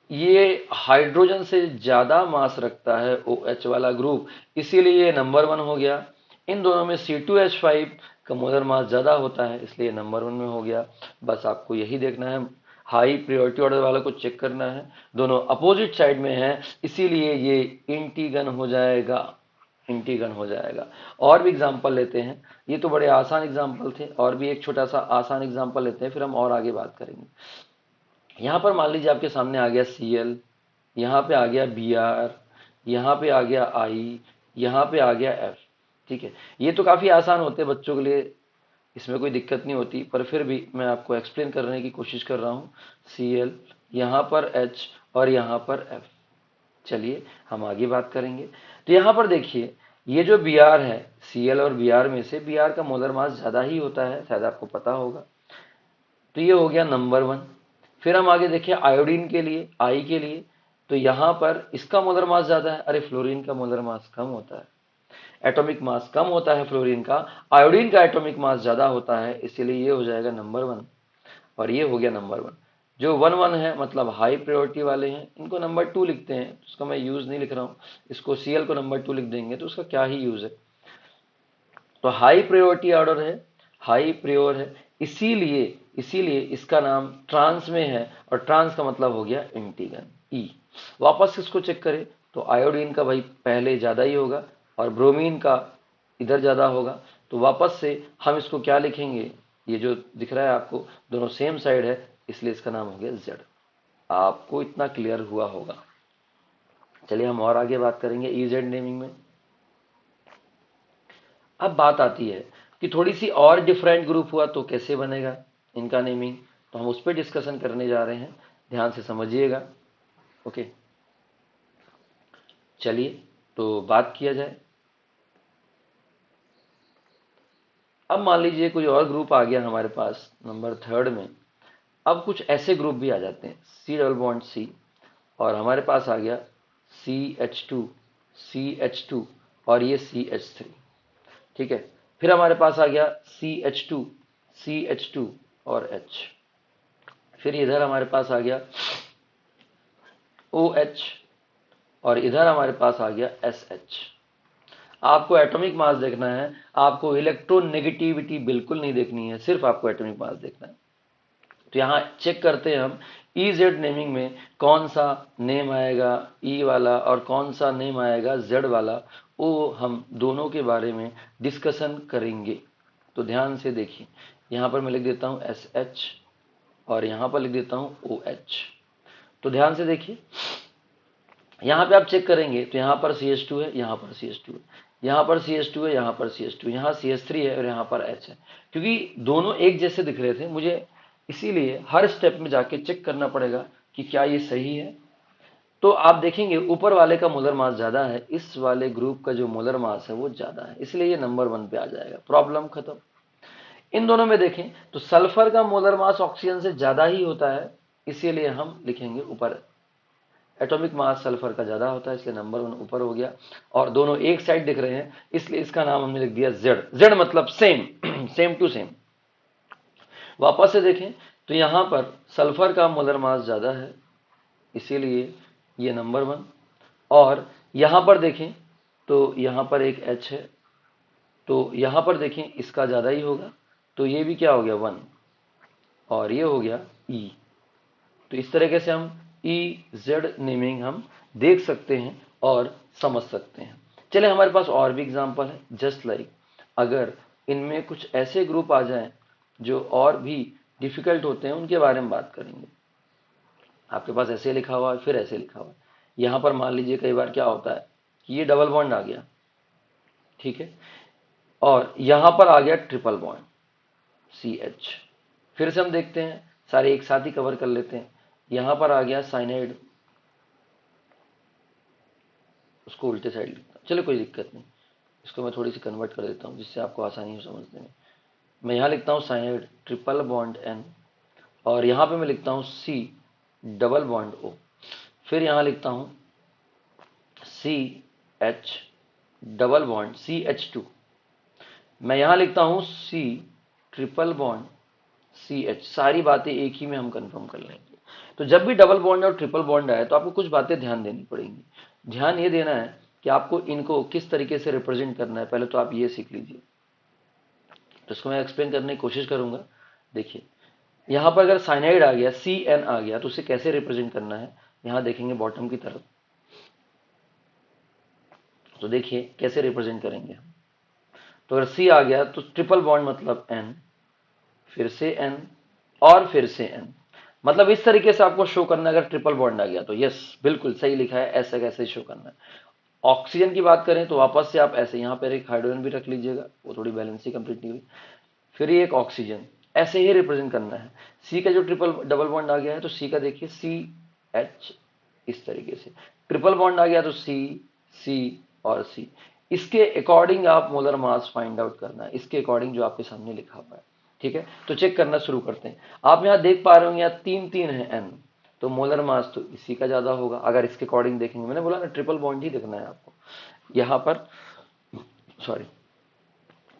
ये हाइड्रोजन से ज्यादा मास रखता है OH वाला ग्रुप, इसीलिए ये नंबर 1 हो गया। इन दोनों में C2H5 का मोलर मास ज्यादा होता है, इसलिए नंबर 1 में हो गया। बस आपको यही देखना है, हाई प्रायोरिटी ऑर्डर वाला को चेक करना है। दोनों अपोजिट साइड में है, इसीलिए ये इंटीगन हो जाएगा, इंटीगन हो जाएगा। और भी एग्जांपल लेते हैं, ये तो बड़े आसान एग्जांपल थे, और भी एक छोटा सा आसान एग्जांपल लेते हैं, फिर हम और आगे बात करेंगे। यहां पर मान लीजिए आपके सामने आ गया Cl, यहां पे आ गया Br, यहां पे आ गया I, यहां पे आ गया F। ठीक है, ये तो काफी आसान होते हैं बच्चों के लिए, इसमें कोई दिक्कत नहीं होती, पर फिर भी मैं आपको एक्सप्लेन करने की कोशिश कर रहा हूं। Cl, यहां पर H और यहां पर F। चलिए हम आगे बात करेंगे। तो यहां पर देखिए ये जो Br है, Cl और Br में से Br का मोलर मास ज्यादा ही होता है, शायद आपको पता होगा। तो ये हो गया नंबर 1। फिर हम आगे देखिए आयोडीन के लिए, आई के लिए, तो यहां पर इसका मोलर मास ज्यादा है। अरे फ्लोरीन का मोलर मास कम होता है, एटॉमिक मास कम होता है फ्लोरीन का, आयोडीन का एटॉमिक मास ज्यादा होता है, इसीलिए ये हो जाएगा नंबर 1। और ये हो गया नंबर 1। जो 1 1 है मतलब हाई प्रायोरिटी वाले हैं, इनको नंबर 2 लिखते हैं, उसका मैं यूज नहीं लिख रहा हूं। इसको Cl को नंबर 2 लिख देंगे तो उसका क्या ही यूज है। तो हाई प्रायोरिटी ऑर्डर है, हाई प्रियोर है, इसीलिए इसीलिए इसका नाम ट्रांस में है, और ट्रांस का मतलब हो गया इंटीगन, ई। वापस इसको चेक करें तो आयोडीन का भाई पहले ज्यादा ही होगा और ब्रोमीन का इधर ज्यादा होगा, तो वापस से हम इसको क्या लिखेंगे, ये जो दिख रहा है आपको दोनों सेम साइड है, इसलिए इसका नाम हो गया Z। आपको इतना क्लियर हुआ होगा। चलिए हम और आगे बात करेंगे ईजेड नेमिंग में। अब बात आती है कि थोड़ी सी और डिफरेंट ग्रुप हुआ तो कैसे बनेगा इनका नेमिंग, तो हम उस पर डिस्कशन करने जा रहे हैं, ध्यान से समझिएगा। ओके, चलिए तो बात किया जाए। अब मान लीजिए कोई और ग्रुप आ गया हमारे पास नंबर 3 में। अब कुछ ऐसे ग्रुप भी आ जाते हैं C डबल बॉन्ड C, और हमारे पास आ गया CH2, CH2 और ये CH3। ठीक है, फिर हमारे पास आ गया CH2, CH2 और H। फिर इधर हमारे पास आ गया OH और इधर हमारे पास आ गया SH। आपको एटॉमिक मास देखना है, आपको इलेक्ट्रोनेगेटिविटी बिल्कुल नहीं देखनी है, सिर्फ आपको एटॉमिक मास देखना है। तो यहां चेक करते हैं हम EZ नेमिंग में कौन सा नेम आएगा E वाला और कौन सा नेम आएगा Z वाला, वो हम दोनों के बारे में डिस्कशन करेंगे। तो ध्यान से देखिए, यहां पर मैं लिख देता हूं SH और यहां पर लिख देता हूं OH। तो ध्यान से देखिए, यहां पे आप चेक करेंगे तो यहां पर CH2 है, यहां पर CH2 है, यहां पर CH2 है, यहां पर CH2, यहां CH3 है और यहां पर H है। क्योंकि दोनों एक जैसे दिख रहे थे मुझे, इसीलिए हर स्टेप में जाके चेक करना पड़ेगा कि क्या ये सही है। तो आप देखेंगे ऊपर वाले का मोलर मास ज्यादा है, इस वाले ग्रुप का जो मोलर मास है वो ज्यादा है, इसलिए ये नंबर 1 पे आ जाएगा। प्रॉब्लम खत्म। इन दोनों में देखें तो सल्फर का मोलर मास ऑक्सीजन से ज्यादा ही होता है, इसीलिए हम लिखेंगे ऊपर। एटॉमिक मास सल्फर का ज्यादा होता है, इसलिए नंबर 1 ऊपर हो गया। और दोनों एक साइड दिख रहे हैं, इसलिए इसका नाम हमने लिख दिया जेड। जेड मतलब सेम, सेम टू सेम। वापस से देखें तो यहां पर सल्फर का मोलर मास ज्यादा है, इसीलिए ये नंबर 1। और यहां पर देखें तो यहां पर एक H है, तो यहां पर देखें इसका ज्यादा ही होगा, तो ये भी क्या हो गया 1, और ये हो गया E। तो इस तरीके से हम E Z नेमिंग हम देख सकते हैं और समझ सकते हैं। चले हमारे पास और भी एग्जांपल है। जस्ट लाइक अगर इनमें कुछ ऐसे ग्रुप आ जाएं जो और भी डिफिकल्ट होते हैं, उनके बारे में बात करेंगे। आपके पास ऐसे लिखा हुआ है, फिर ऐसे लिखा हुआ है। यहां पर मान लीजिए कई बार क्या होता है कि ये डबल बॉन्ड आ गया, ठीक है, और यहां पर आ गया ट्रिपल बॉन्ड CH। फिर से हम देखते हैं, सारे एक साथ ही कवर कर लेते हैं। यहां पर आ गया साइनाइड, उसको उल्टे साइड लिखता हूं, चलो कोई दिक्कत नहीं, इसको मैं थोड़ी सी कन्वर्ट कर देता हूं जिससे आपको आसानी हो समझने में। मैं यहां लिखता हूं साइनाइड ट्रिपल बॉन्ड N, और यहां पे मैं लिखता हूं C डबल बॉन्ड O। फिर यहां लिखता हूं CH डबल बॉन्ड CH2। मैं यहां लिखता हूं C ट्रिपल बॉन्ड CH। सारी बातें एक ही में हम कंफर्म कर लेंगे। तो जब भी डबल बॉन्ड और ट्रिपल बॉन्ड आए तो आपको कुछ बातें ध्यान देनी पड़ेंगी। ध्यान ये देना है कि आपको इनको किस तरीके से रिप्रेजेंट करना है, पहले तो आप ये सीख लीजिए, तो इसको मैं एक्सप्लेन करने की कोशिश करूंगा। देखिए यहां पर अगर साइनाइड आ गया, CN आ गया, तो उसे कैसे रिप्रेजेंट करना है, यहां देखेंगे बॉटम की तरफ। तो देखिए कैसे रिप्रेजेंट करेंगे हम। तो अगर C आ गया तो ट्रिपल बॉन्ड मतलब N, फिर से N, और फिर से N। मतलब इस तरीके से आपको शो करना है। अगर ट्रिपल बॉन्ड आ गया तो यस बिल्कुल सही लिखा है, ऐसा कैसे शो करना है। ऑक्सीजन की बात करें तो वापस से आप ऐसे यहां पर एक हाइड्रोजन भी रख लीजिएगा, वो थोड़ी बैलेंस ही कंप्लीट नहीं हुई। फिर ये एक ऑक्सीजन, ऐसे ही रिप्रेजेंट करना है। सी का जो ट्रिपल डबल बॉन्ड आ गया है तो सी का देखिए CH, इस तरीके से। ट्रिपल बॉन्ड आ गया तो C और C। इसके अकॉर्डिंग आप मोलर मास फाइंड आउट करना है, इसके अकॉर्डिंग जो आपके सामने लिखा हुआ है, ठीक है। तो चेक करना शुरू करते हैं। आप यहां देख पा रहे होंगे यहाँ 3 है N, तो मोलर मास तो इसी का ज्यादा होगा अगर इसके अकॉर्डिंग देखेंगे। मैंने बोला ना ट्रिपल बॉन्ड ही देखना है आपको यहां पर, सॉरी।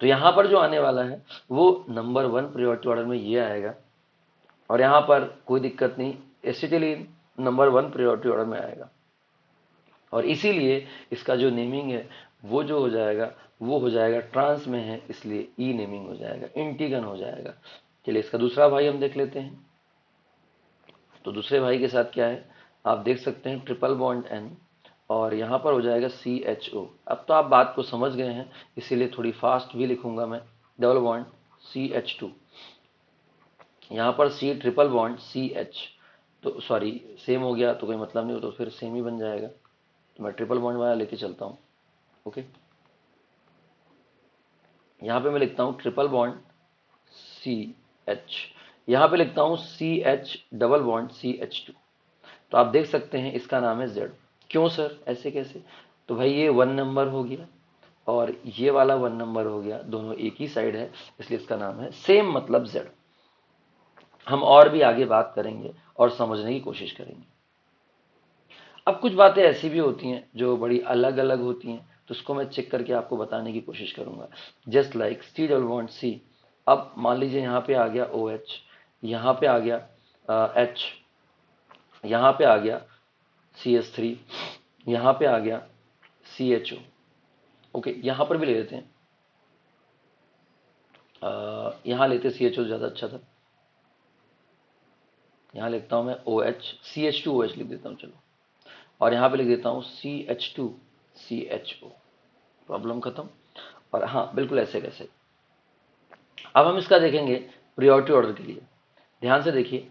तो यहां पर जो आने वाला है वो नंबर 1 प्रायोरिटी ऑर्डर में ये आएगा, और यहां पर कोई दिक्कत नहीं, एसिटिलीन नंबर 1 प्रायोरिटी ऑर्डर में आएगा। और इसीलिए इसका जो नेमिंग है वो जो हो जाएगा वो हो जाएगा ट्रांस में है, इसलिए ई नेमिंग हो जाएगा, इंटीगन हो जाएगा। चलिए इसका दूसरा भाई हम देख लेते हैं। तो दूसरे भाई के साथ क्या है आप देख सकते हैं, ट्रिपल बॉन्ड N, और यहां पर हो जाएगा CHO। अब तो आप बात को समझ गए हैं, इसीलिए थोड़ी फास्ट भी लिखूंगा मैं। डबल बॉन्ड CH2, यहां पर C ट्रिपल बॉन्ड CH। तो सॉरी सेम हो गया तो कोई मतलब नहीं हो, तो फिर सेम ही बन जाएगा, तो मैं ट्रिपल बॉन्ड वाला लेके चलता हूं। ओके, यहां पे मैं लिखता हूं ट्रिपल बॉन्ड CH, यहां पे लिखता हूं CH डबल बॉन्ड CH2। तो आप देख सकते हैं इसका नाम है Z। क्यों सर ऐसे कैसे, तो भाई ये 1 नंबर हो गया और ये वाला 1 नंबर हो गया, दोनों एक ही साइड है, इसलिए इसका नाम है सेम मतलब Z। हम और भी आगे बात करेंगे और समझने की कोशिश करेंगे। अब कुछ बातें ऐसी भी होती हैं जो बड़ी अलग अलग होती हैं, तो उसको मैं चेक करके आपको बताने की कोशिश करूंगा। Just like C double bond C। अब मान लीजिए यहाँ पे आ गया OH, यहाँ पे आ गया H, यहाँ पे आ गया CH3, यहाँ पे आ गया CHO। ओके, यहाँ पर भी ले लेते हैं, यहाँ लेते CHO ज़्यादा अच्छा था। यहाँ लिखता हूँ मैं OH, CH2OH लिख देता हूँ चलो, और यहाँ पे लिख देता हूँ CH2CHO। प्रॉब्लम खत्म। और हाँ बिल्कुल ऐसे कैसे। अब हम इसका देखेंगे प्रायोरिटी ऑर्डर के लिए। ध्यान से देखिए,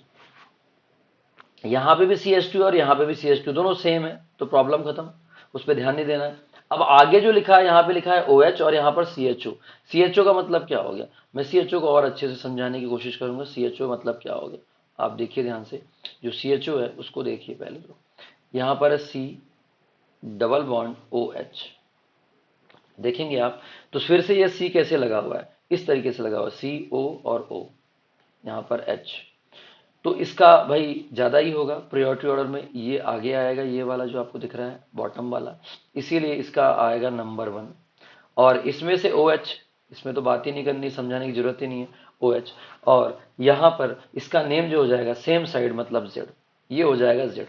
यहाँ पे भी CH2 और यहाँ पे भी CH2, दोनों सेम है, तो प्रॉब्लम खत्म, उस पर ध्यान नहीं देना है। अब आगे जो लिखा है यहाँ पे लिखा है OH और यहाँ पर CHO। CHO का मतलब क्या हो गया, मैं CHO को और अच्छे से समझाने की कोशिश करूंगा। CHO मतलब क्या हो गया आप देखिए ध्यान से। जो CHO है उसको देखिए पहले, तो यहाँ पर है C डबल बॉन्ड OH। देखेंगे आप तो फिर से ये C कैसे लगा हुआ है, इस तरीके से लगा हुआ है, CO और O, यहाँ पर H। तो इसका भाई ज़्यादा ही होगा प्रायोरिटी ऑर्डर में, ये आगे आएगा, ये वाला जो आपको दिख रहा है बॉटम वाला, इसीलिए इसका आएगा नंबर 1। और इसमें से OH, इसमें तो बात ही नहीं करनी, समझाने की जरूरत ही नहीं है, OH। और यहाँ पर इसका नेम जो हो जाएगा सेम साइड मतलब Z, ये हो जाएगा Z।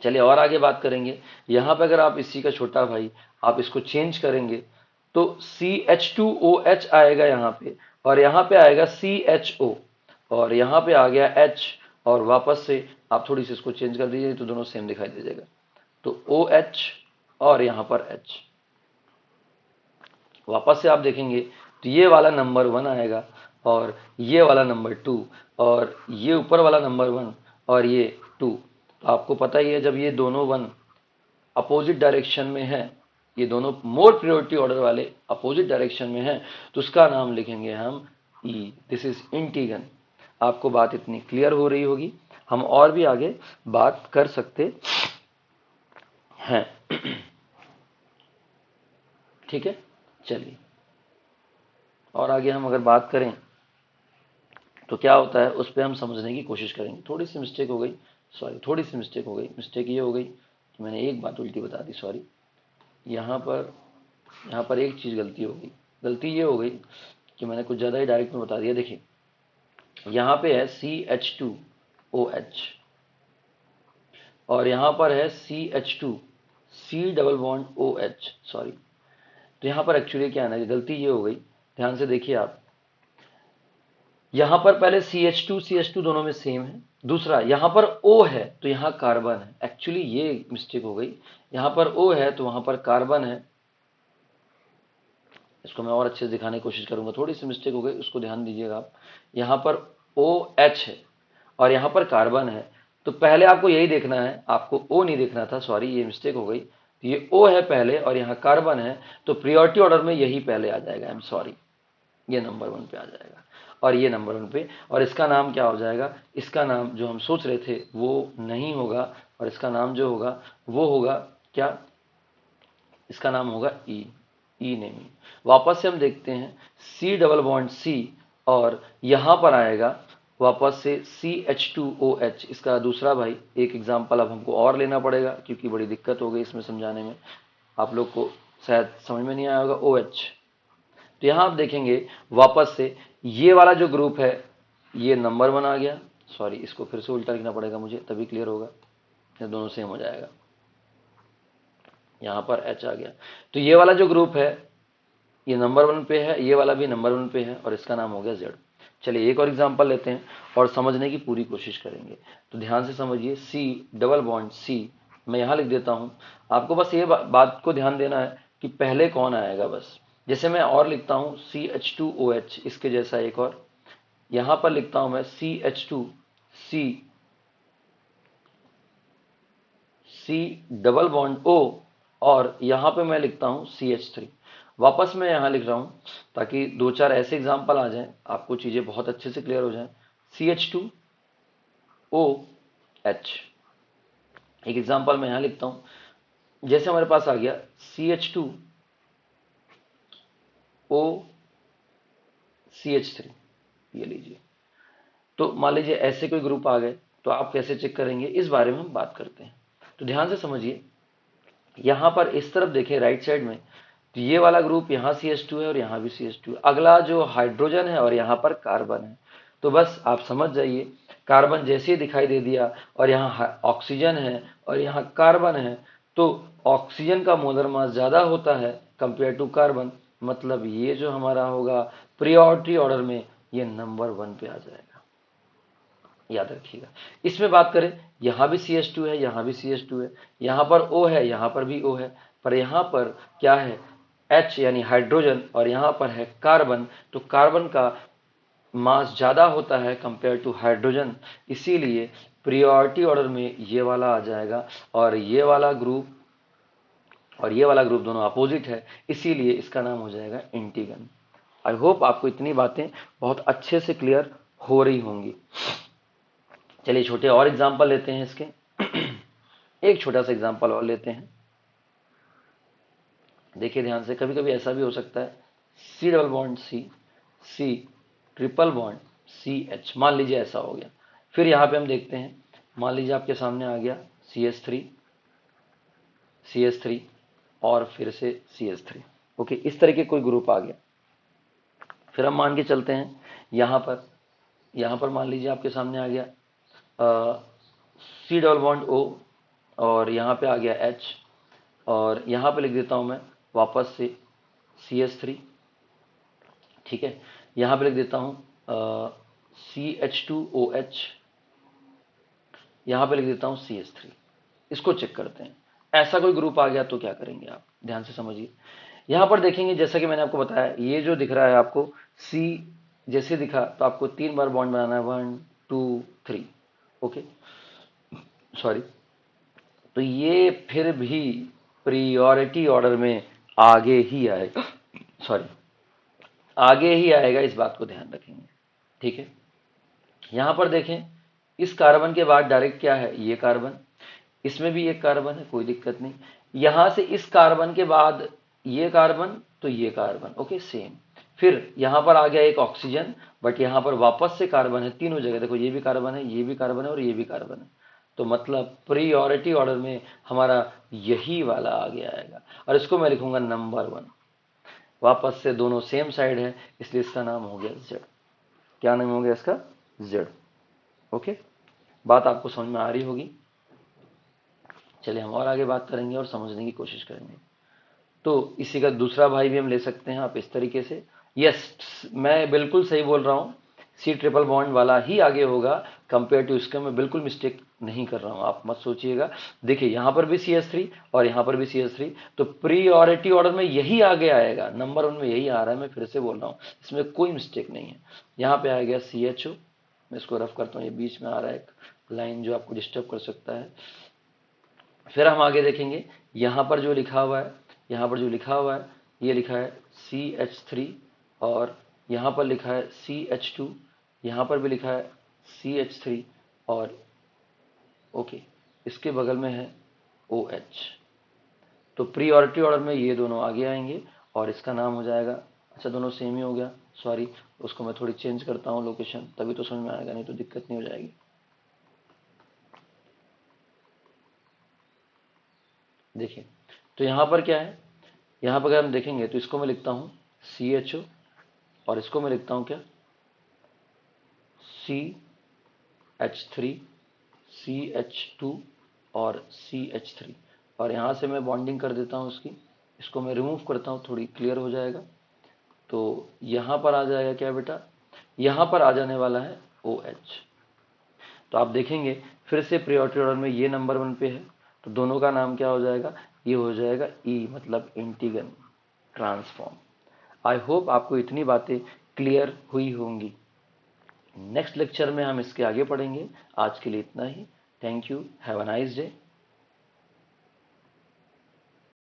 चलिए और आगे बात करेंगे। यहाँ पे अगर आप इसी का छोटा भाई आप इसको चेंज करेंगे तो CH2OH आएगा यहाँ पे, और यहाँ पे आएगा CHO, और यहाँ पे आ गया H, और वापस से आप थोड़ी सी इसको चेंज कर दीजिए तो दोनों सेम दिखाई दे जाएगा। तो OH और यहाँ पर H, वापस से आप देखेंगे तो ये वाला नंबर 1 आएगा, और ये वाला नंबर 2, और ये ऊपर वाला नंबर 1, और ये 2। तो आपको पता ही है जब ये दोनों 1 अपोजिट डायरेक्शन में है, ये दोनों मोर प्रायोरिटी ऑर्डर वाले अपोजिट डायरेक्शन में है, तो उसका नाम लिखेंगे हम E। This is इंटीगन। आपको बात इतनी क्लियर हो रही होगी, हम और भी आगे बात कर सकते हैं। ठीक है, चलिए और आगे हम अगर बात करें तो क्या होता है उस पर हम समझने की कोशिश करेंगे। थोड़ी सी मिस्टेक हो गई, सॉरी, थोड़ी सी मिस्टेक हो गई। मिस्टेक ये हो गई कि मैंने एक बात उल्टी बता दी, सॉरी। यहाँ पर एक चीज़ गलती हो गई। गलती ये हो गई कि मैंने कुछ ज़्यादा ही डायरेक्ट में बता दिया। देखिए यहाँ पे है CH2OH, और यहाँ पर है CH2 C double bond OH, sorry. तो यहाँ पर एक्चुअली क्या है ना, गलती ये हो गई, ध्यान से देखिए आप। यहाँ पर पहले CH2 दोनों में सेम है। दूसरा यहाँ पर O है तो यहाँ कार्बन है, एक्चुअली ये मिस्टेक हो गई। यहाँ पर O है तो वहाँ पर कार्बन है। इसको मैं और अच्छे से दिखाने की कोशिश करूंगा, थोड़ी सी मिस्टेक हो गई, उसको ध्यान दीजिएगा आप। यहाँ पर OH है और यहाँ पर कार्बन है, तो पहले आपको यही देखना है, आपको O नहीं देखना था, सॉरी, ये मिस्टेक हो गई। तो ये O है पहले और यहाँ कार्बन है, तो प्रायोरिटी ऑर्डर में यही पहले आ जाएगा, आई एम सॉरी, ये नंबर 1 पे आ जाएगा और ये नंबर 1 पे। और इसका नाम क्या हो जाएगा, इसका नाम जो हम सोच रहे थे वो नहीं होगा, और इसका नाम जो होगा वो होगा क्या, इसका नाम होगा ई नेमी। वापस से हम देखते हैं C डबल बॉन्ड C, और यहाँ पर आएगा वापस से CH2OH, इसका दूसरा भाई। एक एग्जाम्पल अब हमको और लेना पड़ेगा क्योंकि बड़ी दिक्कत हो गई इसमें समझाने में, आप लोग को शायद समझ में नहीं आया होगा। OH, तो यहाँ आप देखेंगे वापस से ये वाला जो ग्रुप है ये नंबर 1 आ गया, सॉरी, इसको फिर से उल्टा लिखना पड़ेगा मुझे, तभी क्लियर होगा, ये दोनों सेम हो जाएगा। यहाँ पर H आ गया, तो ये वाला जो ग्रुप है ये नंबर 1 पे है, ये वाला भी नंबर 1 पे है, और इसका नाम हो गया Z। चलिए एक और एग्जांपल लेते हैं और समझने की पूरी कोशिश करेंगे। तो ध्यान से समझिए, C डबल बॉन्ड C, मैं यहाँ लिख देता हूँ, आपको बस ये बात को ध्यान देना है कि पहले कौन आएगा बस। जैसे मैं और लिखता हूँ CH2OH, इसके जैसा एक और यहाँ पर लिखता हूँ मैं C डबल बॉन्ड O, और यहाँ पे मैं लिखता हूँ CH3। वापस मैं यहाँ लिख रहा हूँ ताकि 2-4 ऐसे एग्जाम्पल आ जाएं, आपको चीज़ें बहुत अच्छे से क्लियर हो जाएं। CH2OH, एक एग्जाम्पल मैं यहाँ लिखता हूँ, जैसे हमारे पास आ गया CH2OCH3, ये लीजिए। तो मान लीजिए ऐसे कोई ग्रुप आ गए तो आप कैसे चेक करेंगे, इस बारे में हम बात करते हैं। तो ध्यान से समझिए, यहाँ पर इस तरफ देखें राइट साइड में, तो ये वाला ग्रुप यहाँ CH2 है और यहाँ भी CH2 है। अगला जो हाइड्रोजन है और यहाँ पर कार्बन है, तो बस आप समझ जाइए, कार्बन जैसे ही दिखाई दे दिया और यहाँ ऑक्सीजन है और यहाँ कार्बन है, तो ऑक्सीजन का मोलर मास ज़्यादा होता है कंपेयर टू कार्बन, मतलब ये जो हमारा होगा प्रायोरिटी ऑर्डर में ये नंबर 1 पे आ जाएगा, याद रखिएगा। इसमें बात करें, यहाँ भी CH2 है, यहाँ भी CH2 है, यहाँ पर O है, यहाँ पर भी O है, पर यहाँ पर क्या है, H यानी हाइड्रोजन, और यहाँ पर है कार्बन, तो कार्बन का मास ज़्यादा होता है कंपेयर टू हाइड्रोजन, इसीलिए प्रायोरिटी ऑर्डर में ये वाला आ जाएगा, और ये वाला ग्रुप और ये वाला ग्रुप दोनों अपोजिट है, इसीलिए इसका नाम हो जाएगा इंटीगन। आई होप आपको इतनी बातें बहुत अच्छे से क्लियर हो रही होंगी। चलिए छोटे और एग्जाम्पल लेते हैं इसके। एक छोटा सा एग्जांपल और लेते हैं, देखिए ध्यान से। कभी कभी ऐसा भी हो सकता है C double bond C, C triple bond C H, मान लीजिए ऐसा हो गया। फिर यहां पे हम देखते हैं, मान लीजिए आपके सामने आ गया CH3 और फिर से CH3। ओके, इस तरह के कोई ग्रुप आ गया। फिर हम मान के चलते हैं यहां पर मान लीजिए आपके सामने आ गया सी डबल बॉन्ड O, और यहां पे आ गया H, और यहां पे लिख देता हूं मैं वापस से CH3, ठीक है। यहां पे लिख देता हूं CH2OH, यहां पे लिख देता हूं CH3। इसको चेक करते हैं, ऐसा कोई ग्रुप आ गया तो क्या करेंगे आप, ध्यान से समझिए। यहां पर देखेंगे, जैसा कि मैंने आपको बताया, ये जो दिख रहा है आपको सी जैसे दिखा, तो आपको 3 बार बॉन्ड बनाना है, 1 2 3। Okay, sorry. तो ये फिर भी प्रियोरिटी ऑर्डर में आगे ही आएगा, सॉरी, आगे ही आएगा, इस बात को ध्यान रखेंगे, ठीक है। यहां पर देखें, इस कार्बन के बाद डायरेक्ट क्या है, ये कार्बन, इसमें भी एक कार्बन है, कोई दिक्कत नहीं। यहां से इस कार्बन के बाद ये कार्बन, तो ये कार्बन, ओके सेम। फिर यहां पर आ गया एक ऑक्सीजन, बट यहां पर वापस से कार्बन है तीनों जगह, देखो ये भी कार्बन है, ये भी कार्बन है, और ये भी कार्बन है। तो मतलब प्रियोरिटी ऑर्डर में हमारा यही वाला आगे आएगा, और इसको मैं लिखूंगा नंबर 1। वापस से दोनों सेम साइड है, इसलिए इसका नाम हो गया Z। क्या नाम हो गया इसका, Z। ओके, बात आपको समझ में आ रही होगी। चलिए हम और आगे बात करेंगे और समझने की कोशिश करेंगे। तो इसी का दूसरा भाई भी हम ले सकते हैं आप इस तरीके से। यस, मैं बिल्कुल सही बोल रहा हूँ, सी ट्रिपल बॉन्ड वाला ही आगे होगा कंपेयर टू इसके, मैं बिल्कुल मिस्टेक नहीं कर रहा हूँ, आप मत सोचिएगा। देखिए यहाँ पर भी CH3 और यहाँ पर भी CH3, तो प्रियोरिटी ऑर्डर में यही आगे आएगा, नंबर 1 में यही आ रहा है, मैं फिर से बोल रहा हूँ, इसमें कोई मिस्टेक नहीं है। यहाँ पे आ गया CHO, मैं इसको रफ करता हूँ, ये बीच में आ रहा है एक लाइन जो आपको डिस्टर्ब कर सकता है। फिर हम आगे देखेंगे, यहाँ पर जो लिखा हुआ है, यहाँ पर जो लिखा हुआ है, ये लिखा है CH3, और यहाँ पर लिखा है CH2, यहाँ पर भी लिखा है CH3, और ओके इसके बगल में है OH। तो प्रियोरिटी ऑर्डर में ये दोनों आगे आएंगे, और इसका नाम हो जाएगा, अच्छा दोनों सेम ही हो गया, सॉरी, उसको मैं थोड़ी चेंज करता हूँ लोकेशन, तभी तो समझ में आएगा, नहीं तो दिक्कत नहीं हो जाएगी। देखिए, तो यहाँ पर क्या है, यहाँ पर अगर हम देखेंगे तो इसको मैं लिखता हूँ CHO, और इसको मैं लिखता हूँ क्या, CH3, CH2 और CH3, और यहाँ से मैं बॉन्डिंग कर देता हूँ इसकी, इसको मैं रिमूव करता हूँ, थोड़ी क्लियर हो जाएगा। तो यहाँ पर आ जाएगा क्या बेटा, यहाँ पर आ जाने वाला है OH। तो आप देखेंगे फिर से प्रियोरिटी ऑर्डर में ये नंबर 1 पे है, तो दोनों का नाम क्या हो जाएगा, ये हो जाएगा E, मतलब इंटीगन ट्रांसफॉर्म। आई होप आपको इतनी बातें क्लियर हुई होंगी। नेक्स्ट लेक्चर में हम इसके आगे पढ़ेंगे। आज के लिए इतना ही। Thank you, have a nice day.